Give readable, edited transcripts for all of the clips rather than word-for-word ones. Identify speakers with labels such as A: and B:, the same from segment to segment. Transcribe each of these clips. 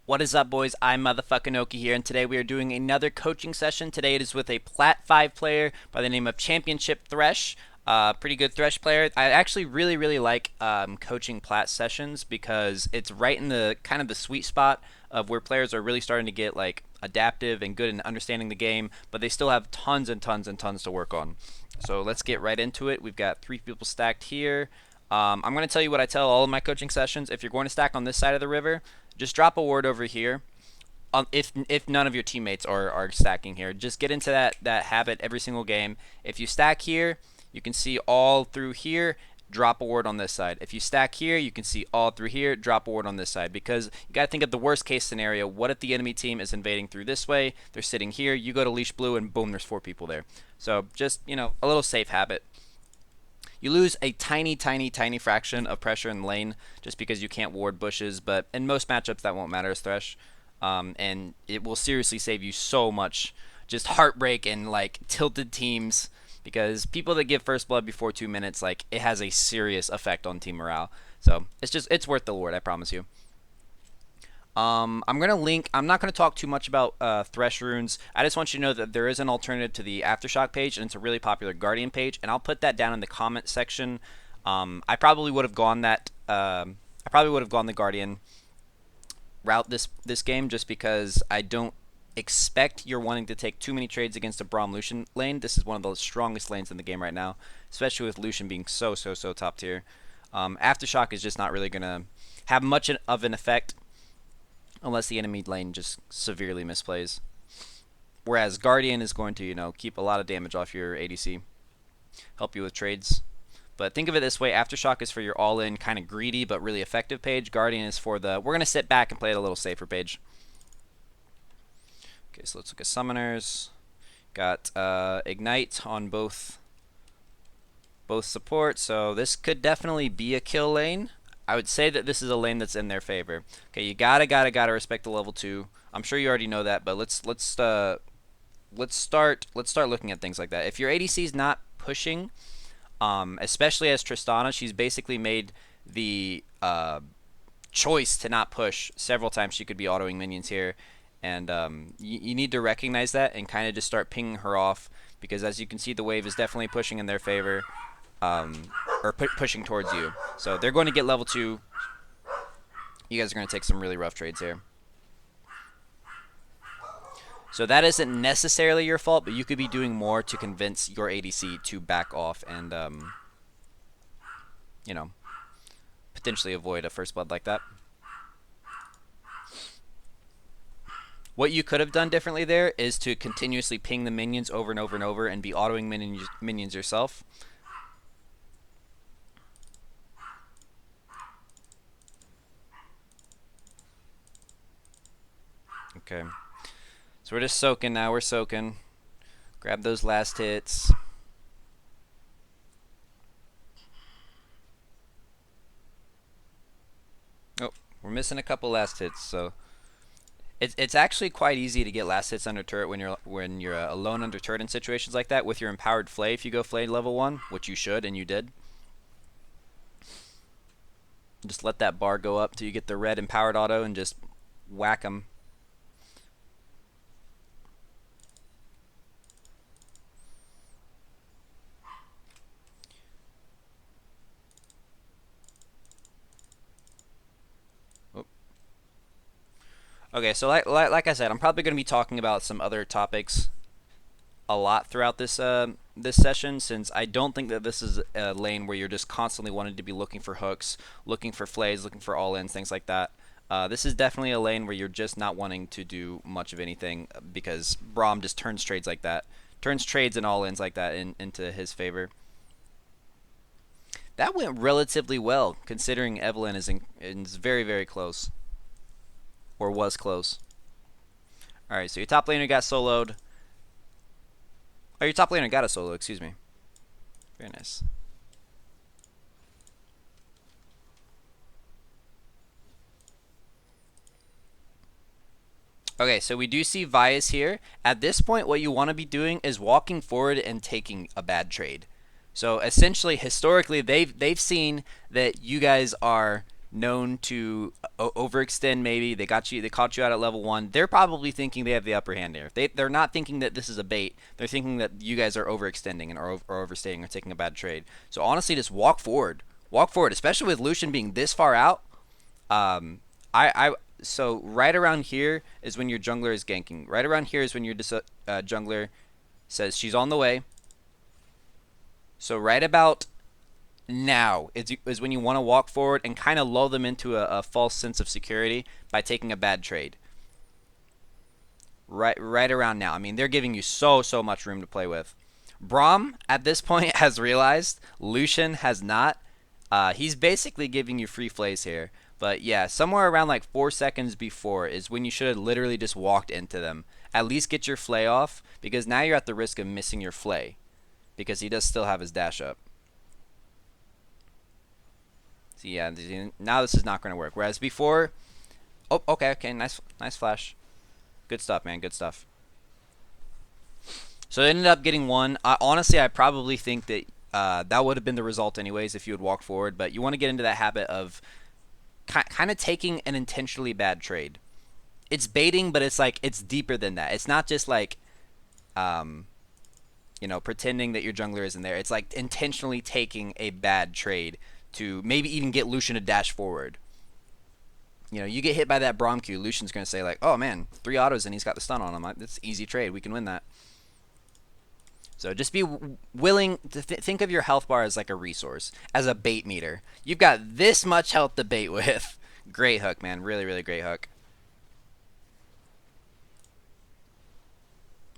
A: What is up, boys? I'm motherfucking Oki here, and today we are doing another coaching session. Today it is with a Plat 5 player by the name of ChampChimpTHRESH. Pretty good Thresh player. I actually really like coaching Plat sessions because it's right in the kind of the sweet spot of where players are really starting to get like adaptive and good in understanding the game, but they still have tons and tons and tons to work on. So let's get right into it. We've got 3 people stacked here. I'm going to tell you what I tell all of my coaching sessions. If you're going to stack on this side of the river, just drop a ward over here. If none of your teammates are stacking here, just get into that habit every single game. If you stack here, you can see all through here. Drop a ward on this side. If you stack here, you can see all through here. Drop a ward on this side, because you got to think of the worst case scenario. What if the enemy team is invading through this way? They're sitting here. You go to leash blue, and boom, there's 4 people there. So just a little safe habit. You lose a tiny fraction of pressure in the lane just because you can't ward bushes, but in most matchups that won't matter as Thresh. And it will seriously save you so much just heartbreak and like tilted teams, because people that give first blood before 2 minutes, like, it has a serious effect on team morale. So it's worth the ward, I promise you. I'm not gonna talk too much about Thresh runes. I just want you to know that there is an alternative to the Aftershock page, and it's a really popular Guardian page, and I'll put that down in the comment section. I probably would have gone that. I probably would have gone the Guardian route this game, just because I don't expect you're wanting to take too many trades against a Braum Lucian lane. This is one of the strongest lanes in the game right now, especially with Lucian being so top tier. Aftershock is just not really gonna have much of an effect unless the enemy lane just severely misplays. Whereas Guardian is going to, keep a lot of damage off your ADC, help you with trades. But think of it this way: Aftershock is for your all-in, kind of greedy but really effective page. Guardian is for the we're gonna sit back and play it a little safer page. Okay, so let's look at summoners. Got Ignite on both support, so this could definitely be a kill lane. I would say that this is a lane that's in their favor. Okay, you gotta respect the level 2. I'm sure you already know that, but let's start looking at things like that. If your ADC is not pushing, especially as Tristana, she's basically made the choice to not push several times. She could be autoing minions here, and you need to recognize that and kind of just start pinging her off, because as you can see, the wave is definitely pushing in their favor. Or pushing towards you. So they're going to get level 2. You guys are going to take some really rough trades here. So that isn't necessarily your fault, but you could be doing more to convince your ADC to back off and, potentially avoid a first blood like that. What you could have done differently there is to continuously ping the minions over and over and be autoing minions yourself. Okay, so we're just soaking now. We're soaking. Grab those last hits. Oh, we're missing a couple last hits. So it's actually quite easy to get last hits under turret when you're alone under turret in situations like that with your empowered Flay. If you go Flay level 1, which you should, and you did. Just let that bar go up till you get the red empowered auto and just whack them. Okay, so like I said, I'm probably going to be talking about some other topics a lot throughout this this session, since I don't think that this is a lane where you're just constantly wanting to be looking for hooks, looking for flays, looking for all-ins, things like that. This is definitely a lane where you're just not wanting to do much of anything, because Braum just turns trades like that, turns trades and all-ins like that into his favor. That went relatively well, considering Evelynn is very close. Or was close. Alright, so your top laner got soloed. Oh, your top laner got a solo, excuse me. Very nice. Okay, so we do see Vias here. At this point, what you want to be doing is walking forward and taking a bad trade. So essentially, historically, they've seen that you guys are known to overextend. Maybe they got you, they caught you out at level 1. They're probably thinking they have the upper hand here. They're not thinking that this is a bait. They're thinking that you guys are overextending and or overstaying or taking a bad trade. So honestly, just walk forward. Walk forward, especially with Lucian being this far out. So right around here is when your jungler is ganking. Right around here is when your jungler says she's on the way. So right about now is when you want to walk forward and kind of lull them into a false sense of security by taking a bad trade. Right around now. I mean, they're giving you so much room to play with. Braum at this point has realized. Lucian has not. He's basically giving you free plays here. But yeah, somewhere around like 4 seconds before is when you should have literally just walked into them. At least get your flay off, because now you're at the risk of missing your flay, because he does still have his dash up. So yeah, now this is not going to work. Whereas before, oh, okay, nice flash. Good stuff, man, good stuff. So it ended up getting one. Honestly, I probably think that that would have been the result anyways if you had walked forward. But you want to get into that habit of kind of taking an intentionally bad trade. It's baiting, but it's like it's deeper than that. It's not just like, you know, pretending that your jungler isn't there. It's like intentionally taking a bad trade to maybe even get Lucian to dash forward. You know, you get hit by that Braum Q, Lucian's going to say like, oh man, 3 autos and he's got the stun on him. That's easy trade. We can win that. So just be willing to think of your health bar as like a resource, as a bait meter. You've got this much health to bait with. Great hook, man. Really great hook.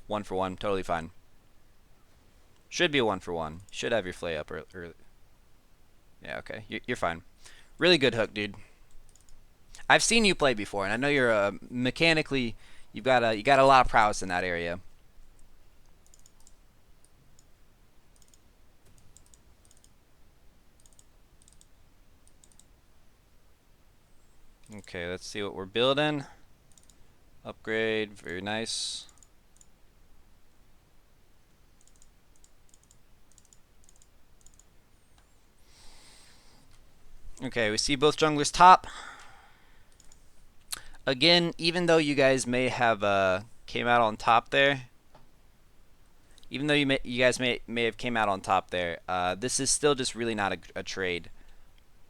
A: 1 for 1. Totally fine. Should be a 1 for 1. Should have your flay up early. Yeah, okay. You're fine. Really good hook, dude. I've seen you play before, and I know you're mechanically, you got a lot of prowess in that area. Okay, let's see what we're building. Upgrade, very nice. Okay, we see both junglers top. Again, even though you guys may have came out on top there, even though you guys may have came out on top there, this is still just really not a trade,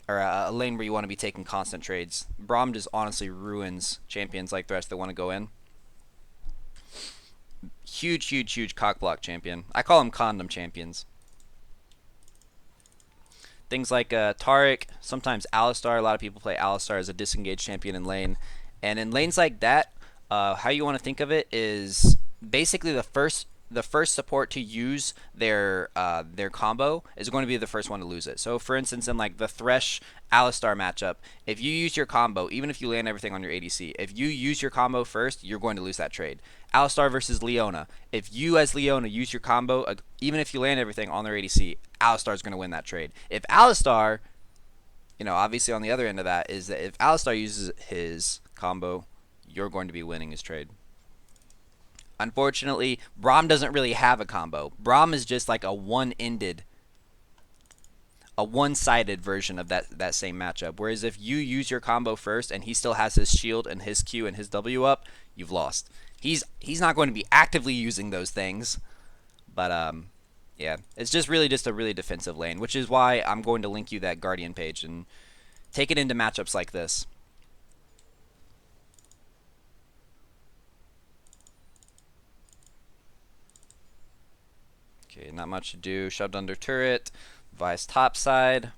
A: or a lane where you want to be taking constant trades. Braum just honestly ruins champions like Thresh that want to go in. Huge cock block champion. I call them condom champions. Things like Taric, sometimes Alistar. A lot of people play Alistar as a disengaged champion in lane. And in lanes like that, how you want to think of it is basically the first support to use their combo is going to be the first one to lose it. So for instance, in like the Thresh Alistar matchup, if you use your combo, even if you land everything on your ADC, if you use your combo first, you're going to lose that trade. Alistar versus Leona, if you as Leona use your combo, even if you land everything on their ADC, Alistar is going to win that trade. If Alistar, you know, obviously on the other end of that is that if Alistar uses his combo, you're going to be winning his trade. Unfortunately, Braum doesn't really have a combo. Braum is just like a one-sided version of that same matchup. Whereas if you use your combo first and he still has his shield and his Q and his W up, you've lost. He's not going to be actively using those things. But yeah, it's just really just a really defensive lane, which is why I'm going to link you that Guardian page and take it into matchups like this. Okay, not much to do. Shoved under turret. Vice top side.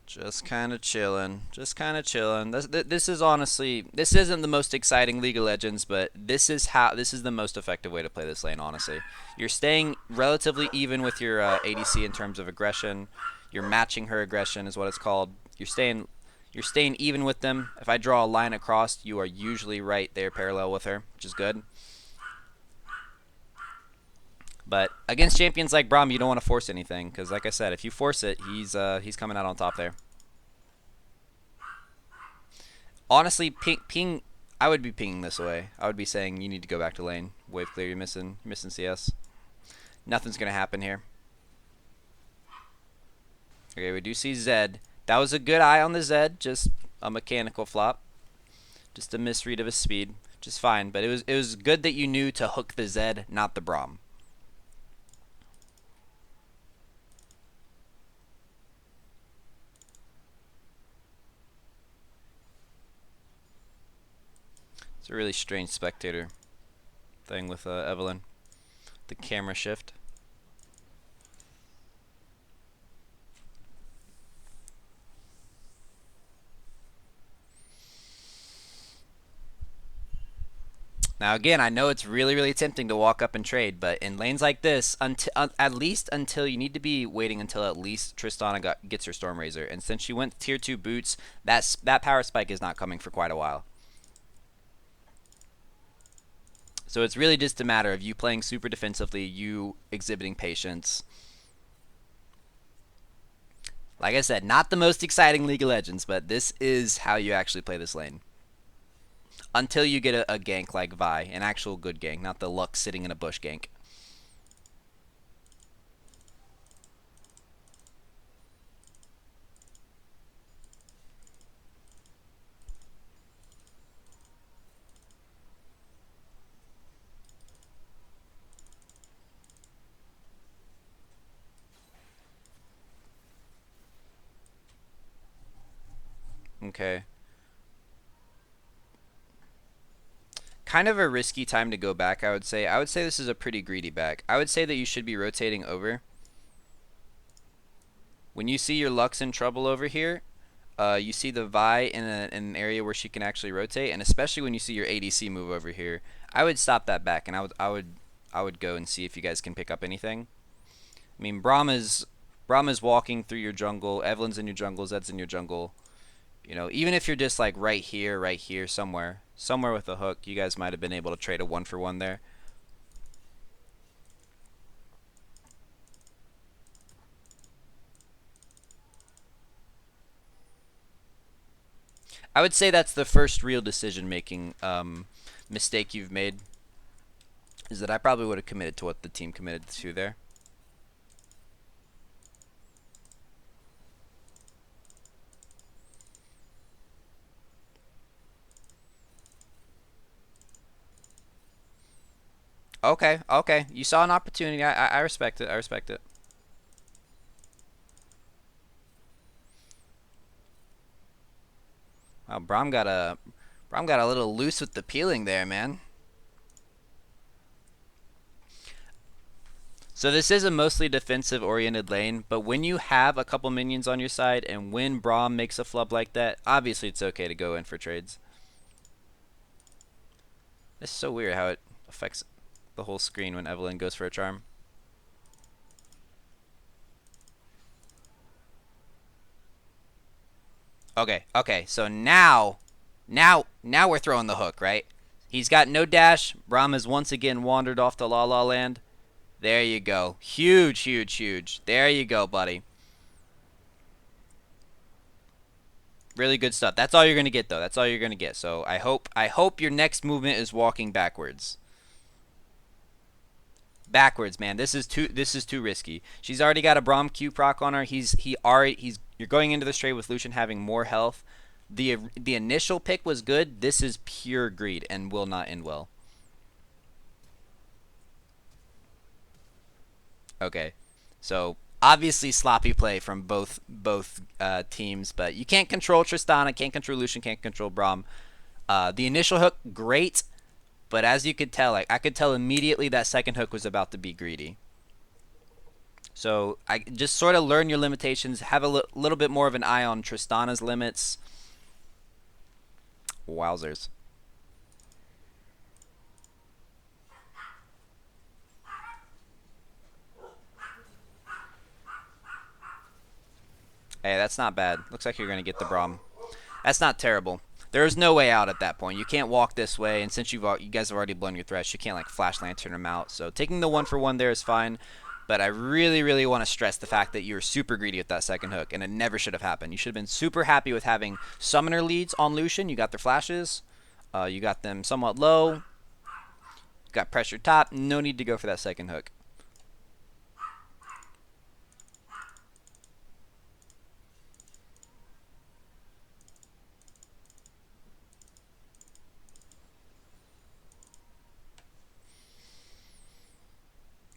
A: Just kind of chilling. This is honestly, this isn't the most exciting League of Legends, but this is the most effective way to play this lane, honestly. You're staying relatively even with your ADC in terms of aggression. You're matching her aggression is what it's called. You're staying even with them. If I draw a line across, you are usually right there parallel with her, which is good. But against champions like Braum, you don't want to force anything, because like I said, if you force it, he's coming out on top there. Honestly, I would be pinging this away. I would be saying you need to go back to lane. Wave clear, you're missing CS. Nothing's gonna happen here. Okay, we do see Zed. That was a good eye on the Zed, just a mechanical flop. Just a misread of his speed. Just fine, but it was good that you knew to hook the Zed, not the Braum. It's a really strange spectator thing with Evelynn. The camera shift. Now again, I know it's really tempting to walk up and trade, but in lanes like this, at least until you need to be waiting until at least Tristana gets her Stormrazor, and since she went tier 2 boots, that power spike is not coming for quite a while. So it's really just a matter of you playing super defensively, you exhibiting patience. Like I said, not the most exciting League of Legends, but this is how you actually play this lane. Until you get a gank like Vi, an actual good gank, not the Lux sitting in a bush gank. Okay. Kind of a risky time to go back, I would say. I would say this is a pretty greedy back. I would say that you should be rotating over. When you see your Lux in trouble over here, you see the Vi in an area where she can actually rotate, and especially when you see your ADC move over here, I would stop that back, and I would go and see if you guys can pick up anything. I mean, Braum is walking through your jungle, Evelynn's in your jungle, Zed's in your jungle. You know, even if you're just like right here, somewhere with a hook, you guys might have been able to trade a 1-for-1 there. I would say that's the first real decision-making mistake you've made, is that I probably would have committed to what the team committed to there. Okay, okay. You saw an opportunity. I respect it. I respect it. Wow, Braum got a little loose with the peeling there, man. So this is a mostly defensive oriented lane, but when you have a couple minions on your side and when Braum makes a flub like that, obviously it's okay to go in for trades. It's so weird how it affects the whole screen when Evelynn goes for a charm. Okay, okay, so now we're throwing the hook, right? He's got no dash. Braum has once again wandered off to La La Land. There you go. Huge, huge, huge. There you go, buddy. Really good stuff. That's all you're gonna get, though. That's all you're gonna get. So I hope your next movement is walking backwards. Backwards, man. This is too risky. She's already got a Braum Q proc on her. You're going into this trade with Lucian having more health. The initial pick was good. This is pure greed and will not end well. Okay, so obviously sloppy play from both teams, but you can't control Tristana, can't control Lucian, can't control Braum. The initial hook, great, but as you could tell, like I could tell immediately that second hook was about to be greedy. So I just sort of learn your limitations, have a little bit more of an eye on Tristana's limits. Wowzers. Hey, that's not bad. Looks like you're going to get the Braum. That's not terrible. There is no way out at that point. You can't walk this way, and since you guys have already blown your Thresh, you can't like flash lantern him out. So taking the 1-for-1 there is fine, but I really want to stress the fact that you were super greedy with that second hook, and it never should have happened. You should have been super happy with having summoner leads on Lucian. You got their flashes. You got them somewhat low. Got pressure top. No need to go for that second hook.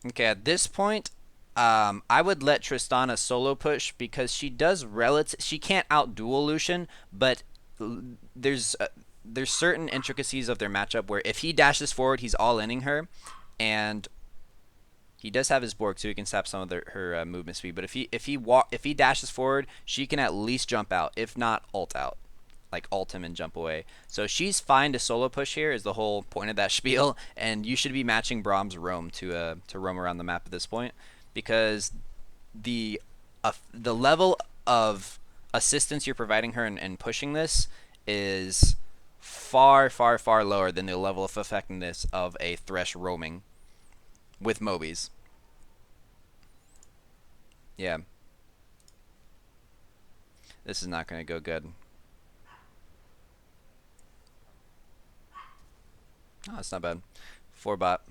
A: Okay, at this point, I would let Tristana solo push because she does she can't outduel Lucian, but there's there's certain intricacies of their matchup where if he dashes forward, he's all inning her, and he does have his Borg, so he can sap some of her movement speed. But if he dashes forward, she can at least jump out, if not ult out, like ult him and jump away. So she's fine to solo push here. Is the whole point of that spiel. And you should be matching Brahm's roam to roam around the map at this point, because the level of assistance you're providing her in pushing this is far, far, far lower than the level of effectiveness of a Thresh roaming with Mobies. Yeah. This is not going to go good. Oh, that's not bad. 4 bot.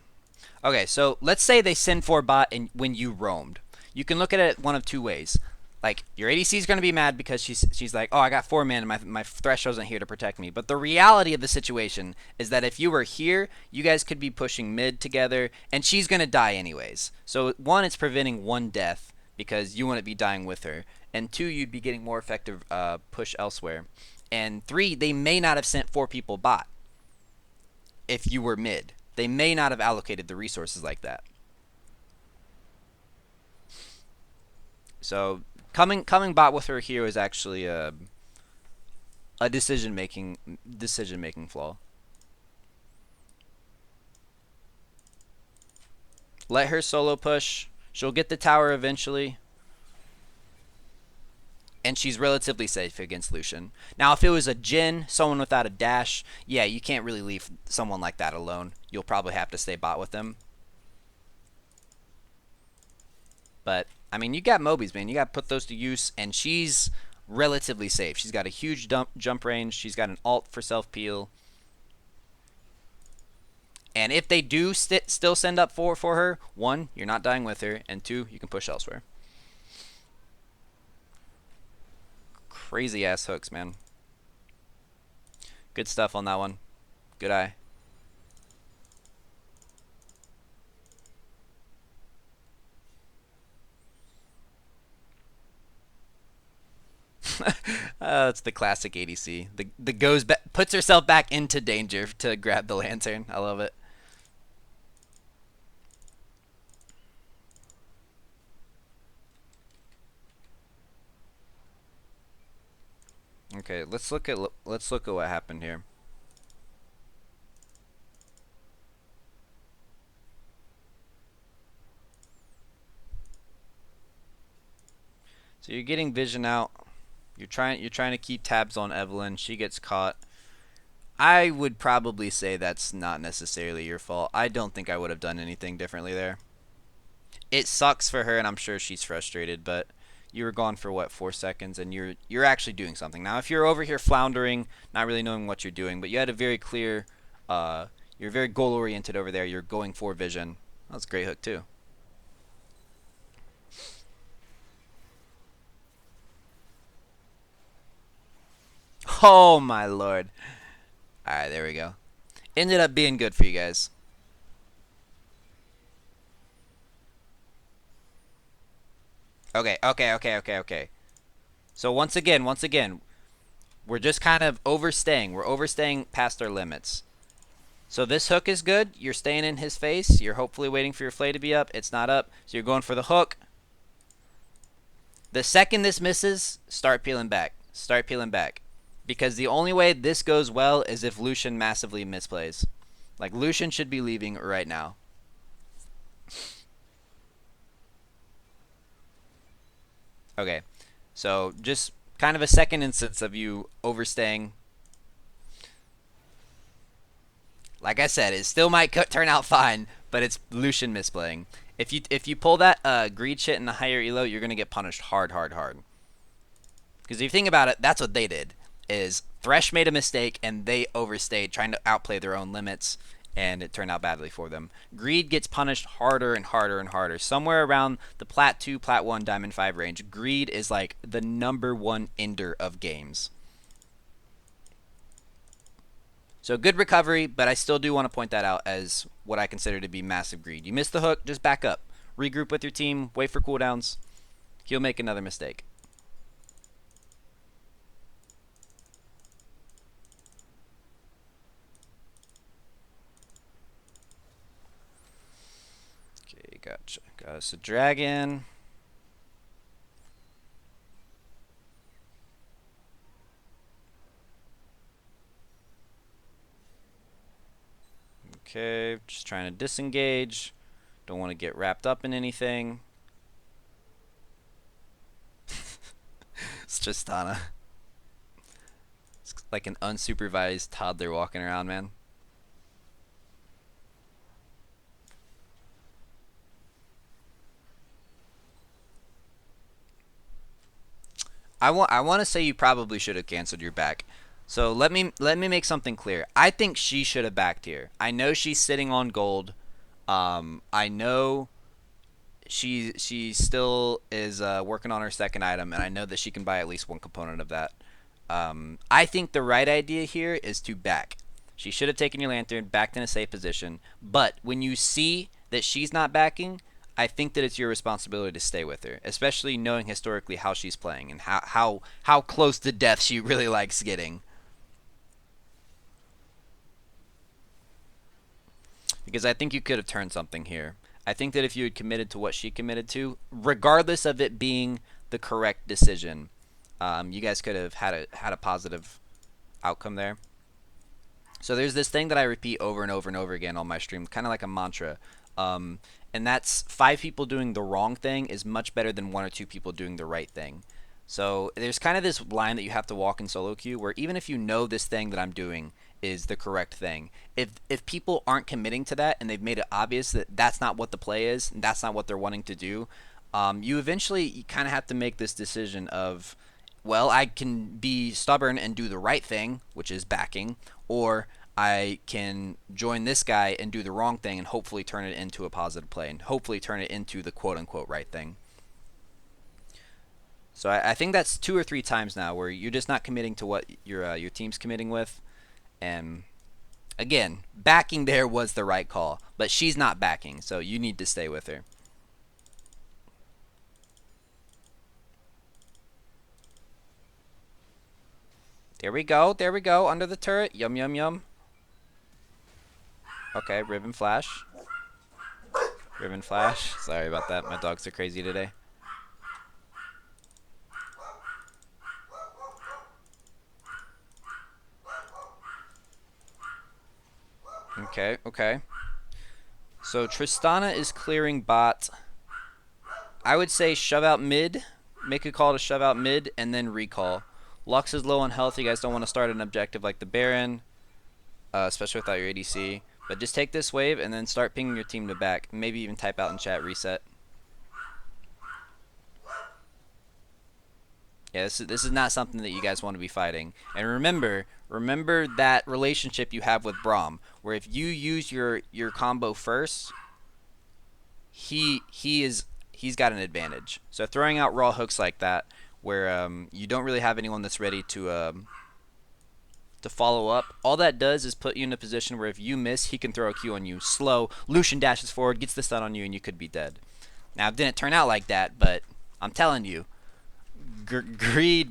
A: Okay, so let's say they send 4 bot and when you roamed. You can look at it one of two ways. Like, your ADC is going to be mad because she's like, oh, I got 4 mana, my Thresh wasn't here to protect me. But the reality of the situation is that if you were here, you guys could be pushing mid together, and she's going to die anyways. So, 1, it's preventing 1 death because you wouldn't be dying with her. And 2, you'd be getting more effective push elsewhere. And 3, they may not have sent 4 people bot if you were mid. They may not have allocated the resources like that. So coming bot with her here is actually a decision making flaw. Let her solo push. She'll get the tower eventually. And she's relatively safe against Lucian. Now, if it was a Jhin, someone without a dash, yeah, you can't really leave someone like that alone. You'll probably have to stay bot with them. But, I mean, you got Mobies, man. You got to put those to use, and she's relatively safe. She's got a huge jump range. She's got an ult for self-peel. And if they do still send up for her, 1, you're not dying with her, and 2, you can push elsewhere. Crazy ass hooks, man. Good stuff on that one. Good eye. It's the classic ADC. The puts herself back into danger to grab the lantern. I love it. Okay, let's look at what happened here. So you're getting vision out. You're trying to keep tabs on Evelynn. She gets caught. I would probably say that's not necessarily your fault. I don't think I would have done anything differently there. It sucks for her, and I'm sure she's frustrated, but you were gone for what, 4 seconds, and you're actually doing something. Now, if you're over here floundering, not really knowing what you're doing, but you had a very clear, you're very goal oriented over there. You're going for vision. That was a great hook too. Oh my lord! All right, there we go. Ended up being good for you guys. Okay. So once again, we're just kind of overstaying. We're overstaying past our limits. So this hook is good. You're staying in his face. You're hopefully waiting for your flay to be up. It's not up, so you're going for the hook. The second this misses, start peeling back. Start peeling back. Because the only way this goes well is if Lucian massively misplays. Like, Lucian should be leaving right now. Okay, so just kind of a second instance of you overstaying. Like I said, it still might turn out fine, but it's Lucian misplaying. If you pull that greed shit in the higher elo, you're gonna get punished hard. Because if you think about it, that's what they did. Is Thresh made a mistake and they overstayed, trying to outplay their own limits, and it turned out badly for them. Greed gets punished harder and harder and harder. Somewhere around the Plat 2, Plat 1, Diamond 5 range, Greed is like the #1 ender of games. So good recovery, but I still do want to point that out as what I consider to be massive greed. You missed the hook, just back up. Regroup with your team, wait for cooldowns. He'll make another mistake. Okay, gotcha. Got us a dragon. Okay, just trying to disengage. Don't want to get wrapped up in anything. It's Tristana. It's like an unsupervised toddler walking around, man. I want to say you probably should have canceled your back. So let me make something clear. I think she should have backed here. I know she's sitting on gold. I know she still is working on her second item, and I know that she can buy at least one component of that. I think the right idea here is to back. She should have taken your lantern, backed in a safe position. But when you see that she's not backing, I think that it's your responsibility to stay with her, especially knowing historically how she's playing and how close to death she really likes getting. Because I think you could have turned something here. I think that if you had committed to what she committed to, regardless of it being the correct decision, you guys could have had a positive outcome there. So there's this thing that I repeat over and over and over again on my stream, kind of like a mantra. And that's 5 people doing the wrong thing is much better than 1 or 2 people doing the right thing. So there's kind of this line that you have to walk in solo queue where even if you know this thing that I'm doing is the correct thing, if people aren't committing to that and they've made it obvious that that's not what the play is and that's not what they're wanting to do, you kind of have to make this decision of, well, I can be stubborn and do the right thing, which is backing, or I can join this guy and do the wrong thing and hopefully turn it into a positive play and hopefully turn it into the quote-unquote right thing. So I think that's 2 or 3 times now where you're just not committing to what your team's committing with. And again, backing there was the right call, but she's not backing, so you need to stay with her. There we go, under the turret. Yum, yum, yum. Okay, Ribbon Flash. Ribbon Flash. Sorry about that, my dogs are crazy today. Okay, okay. So Tristana is clearing bot. I would say shove out mid. Make a call to shove out mid and then recall. Lux is low on health. You guys don't want to start an objective like the Baron, especially without your ADC. But just take this wave and then start pinging your team to back. Maybe even type out in chat reset. Yeah, this is not something that you guys want to be fighting. And remember that relationship you have with Braum, where if you use your combo first, he's got an advantage. So throwing out raw hooks like that, where you don't really have anyone that's ready to follow up, all that does is put you in a position where if you miss, he can throw a Q on you. Slow, Lucian dashes forward, gets the stun on you, and you could be dead. Now, it didn't turn out like that, but I'm telling you, Greed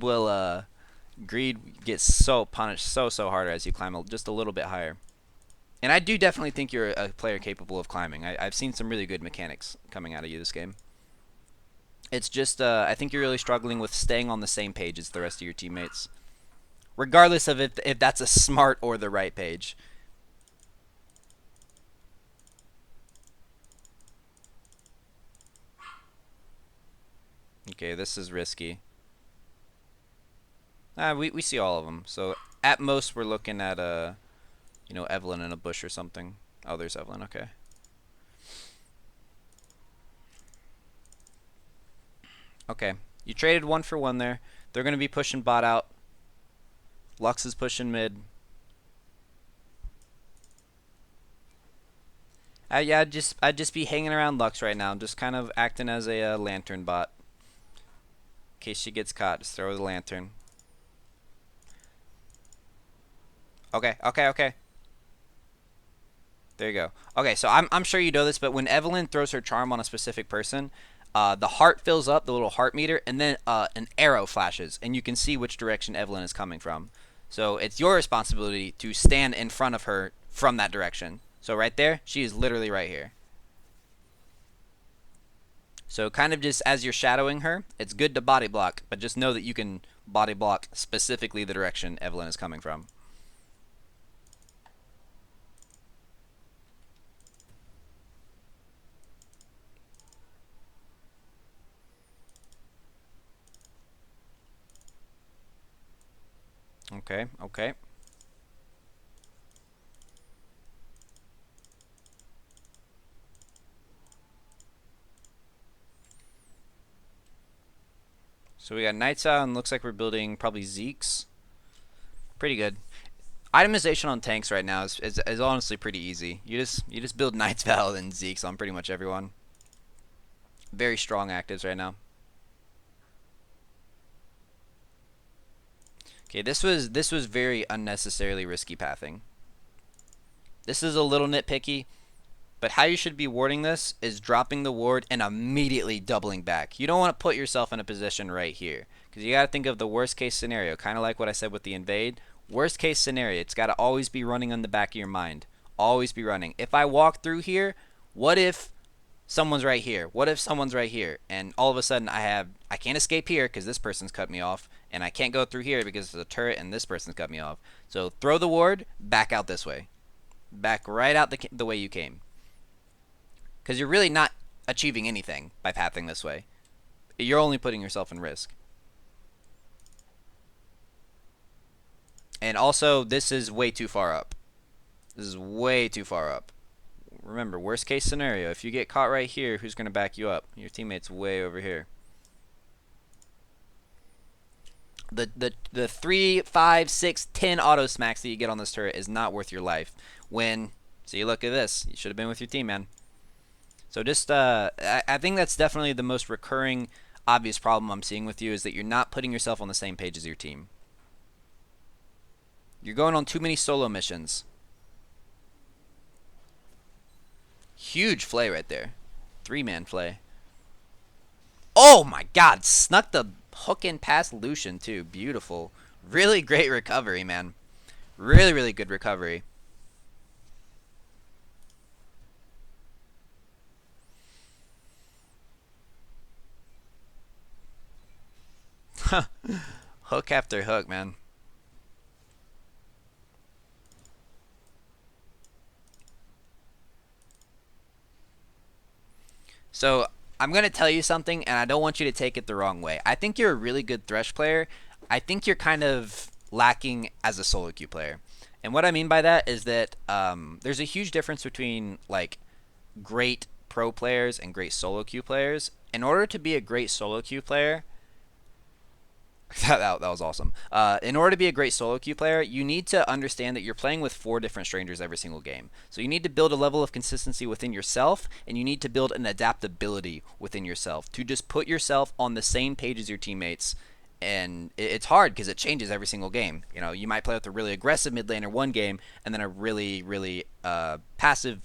A: gets so punished so harder as you climb just a little bit higher. And I do definitely think you're a player capable of climbing. I've seen some really good mechanics coming out of you this game. It's just I think you're really struggling with staying on the same page as the rest of your teammates, regardless of if that's a smart or the right page. Okay, this is risky. We see all of them. So at most we're looking at Evelynn in a bush or something. Oh, there's Evelynn. Okay. Okay. You traded 1 for 1 there. They're going to be pushing bot out. Lux is pushing mid. Yeah, I'd just be hanging around Lux right now, just kind of acting as a lantern bot. In case she gets caught, just throw the lantern. Okay, okay, okay. There you go. Okay, so I'm sure you know this, but when Evelynn throws her charm on a specific person, the heart fills up, the little heart meter, and then an arrow flashes, and you can see which direction Evelynn is coming from. So it's your responsibility to stand in front of her from that direction. So right there, she is literally right here. So kind of just as you're shadowing her, it's good to body block, but just know that you can body block specifically the direction Evelynn is coming from. Okay, okay. So we got Knights out, and looks like we're building probably Zeke's. Pretty good. Itemization on tanks right now is honestly pretty easy. You just build Knights Val and Zeke's on pretty much everyone. Very strong actives right now. Okay, this was very unnecessarily risky pathing. This is a little nitpicky, but how you should be warding this is dropping the ward and immediately doubling back. You don't want to put yourself in a position right here, because you got to think of the worst case scenario, kind of like what I said with the invade. Worst case scenario, it's got to always be running on the back of your mind. Always be running. If I walk through here, what if someone's right here? What if someone's right here? And all of a sudden I can't escape here because this person's cut me off, and I can't go through here because there's a turret and this person's cut me off. So throw the ward, back out this way. Back right out the way you came. Because you're really not achieving anything by pathing this way. You're only putting yourself in risk. And also, this is way too far up. This is way too far up. Remember, worst case scenario, if you get caught right here, who's going to back you up? Your teammate's way over here. The 3, 5, 6, 10 auto smacks that you get on this turret is not worth your life. See, look at this. You should have been with your team, man. So just, I think that's definitely the most recurring, obvious problem I'm seeing with you, is that you're not putting yourself on the same page as your team. You're going on too many solo missions. Huge flay right there. 3-man flay. Oh my god, snuck the hook in past Lucian too. Beautiful. Really great recovery, man. Really, really good recovery. Hook after hook, man. So I'm going to tell you something, and I don't want you to take it the wrong way. I think you're a really good Thresh player. I think you're kind of lacking as a solo queue player. And what I mean by that is that there's a huge difference between like great pro players and great solo queue players. In order to be a great solo queue player, that was awesome. In order to be a great solo queue player, you need to understand that you're playing with 4 different strangers every single game. So you need to build a level of consistency within yourself, and you need to build an adaptability within yourself to just put yourself on the same page as your teammates. And it's hard because it changes every single game. You know, you might play with a really aggressive mid laner one game, and then a really, really passive,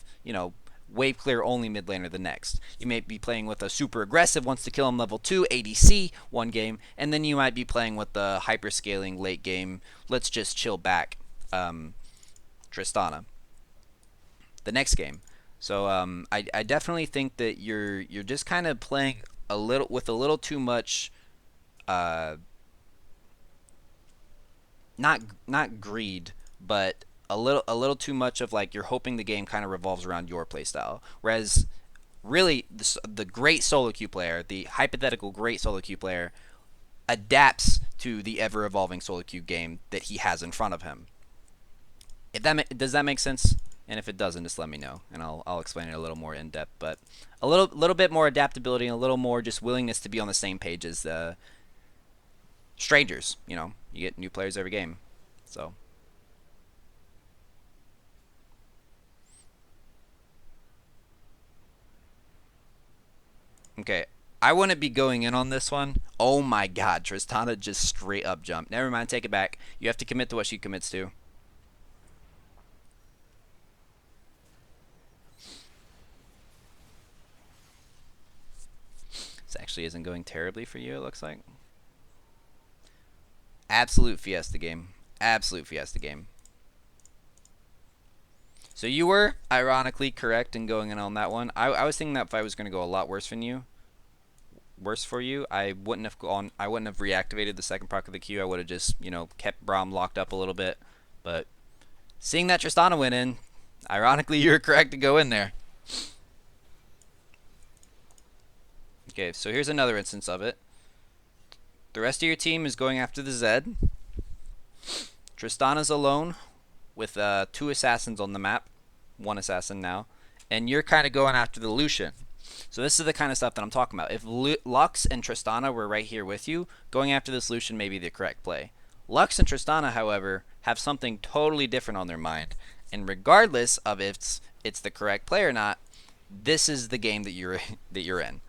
A: wave clear only mid laner the next. You may be playing with a super aggressive wants to kill him level 2 ADC one game, and then you might be playing with the hyper scaling late game let's just chill back Tristana the next game. So I definitely think that you're just kind of playing a little too much not greed, but a little too much of like you're hoping the game kind of revolves around your playstyle. Whereas really the great solo queue player, the hypothetical great solo queue player, adapts to the ever evolving solo queue game that he has in front of him. Does that make sense? And if it doesn't, just let me know, and I'll explain it a little more in depth. But a little bit more adaptability and a little more just willingness to be on the same page as strangers. You get new players every game. So, okay. I wouldn't be going in on this one. Oh my god, Tristana just straight up jumped. Never mind, take it back. You have to commit to what she commits to. This actually isn't going terribly for you, it looks like. Absolute Fiesta game. Absolute Fiesta game. So you were, ironically, correct in going in on that one. I was thinking that fight was going to go a lot worse for you. I wouldn't have gone. I wouldn't have reactivated the second proc of the queue. I would have just, kept Braum locked up a little bit. But seeing that Tristana went in, ironically, you were correct to go in there. Okay, so here's another instance of it. The rest of your team is going after the Zed. Tristana's alone with 2 assassins on the map. 1 assassin now. And you're kind of going after the Lucian. So this is the kind of stuff that I'm talking about. If Lux and Tristana were right here with you, going after this Lucian may be the correct play. Lux and Tristana, however, have something totally different on their mind. And regardless of if it's the correct play or not, this is the game that you're in.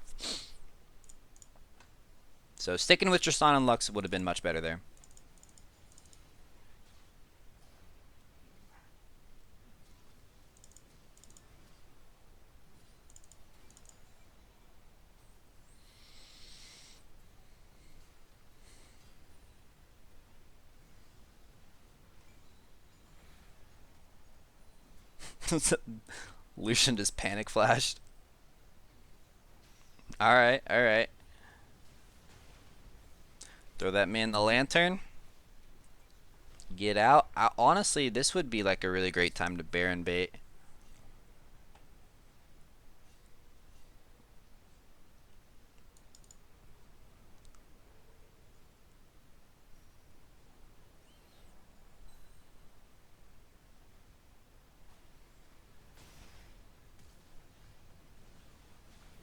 A: So sticking with Tristana and Lux would have been much better there. Lucian just panic flashed. Alright, alright. Throw that man the lantern. Get out. Honestly, this would be like a really great time to Baron bait.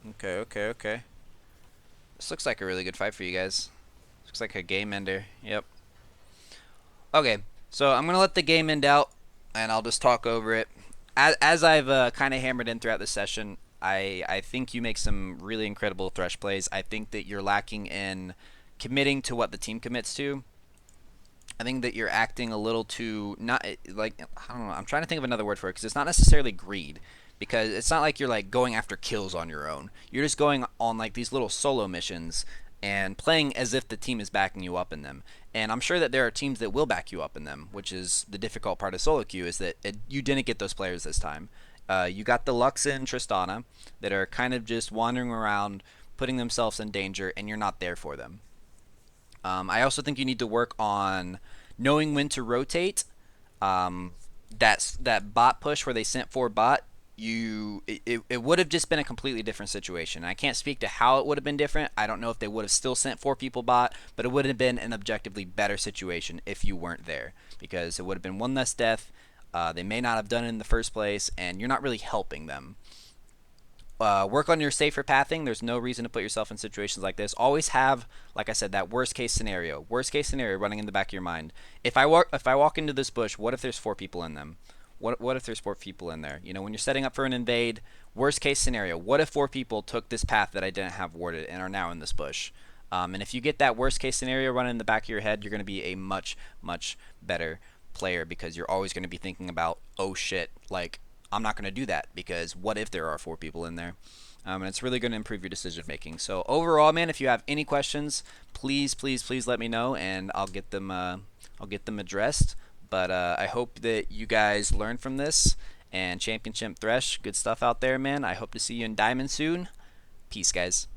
A: Okay, okay, okay. This looks like a really good fight for you guys. Looks like a game ender. Yep. Okay, so I'm going to let the game end out, and I'll just talk over it. As I've kind of hammered in throughout the session, I think you make some really incredible Thresh plays. I think that you're lacking in committing to what the team commits to. I think that you're acting a little too, not like, I don't know, I'm trying to think of another word for it, because it's not necessarily greed. Because it's not like you're like going after kills on your own. You're just going on like these little solo missions and playing as if the team is backing you up in them. And I'm sure that there are teams that will back you up in them, which is the difficult part of solo queue, is that you didn't get those players this time. You got the Lux and Tristana that are kind of just wandering around, putting themselves in danger, and you're not there for them. I also think you need to work on knowing when to rotate. That bot push where they sent 4 bot, it would have just been a completely different situation. I can't speak to how it would have been different. I don't know if they would have still sent 4 people bot, but it would have been an objectively better situation if you weren't there, because it would have been 1 less death. They may not have done it in the first place, and you're not really helping them. Work on your safer pathing. There's no reason to put yourself in situations like this. Always have, like I said, that worst case scenario running in the back of your mind. If I walk into this bush, what if there's 4 people in them? What if there's 4 people in there? You know, when you're setting up for an invade, worst case scenario, what if 4 people took this path that I didn't have warded and are now in this bush? And if you get that worst case scenario running in the back of your head, you're going to be a much, much better player, because you're always going to be thinking about, oh shit, like, I'm not going to do that, because what if there are 4 people in there? And it's really going to improve your decision making. So overall, man, if you have any questions, please let me know, and I'll get them addressed. But I hope that you guys learn from this. And ChampChimpTHRESH, good stuff out there, man. I hope to see you in Diamond soon. Peace, guys.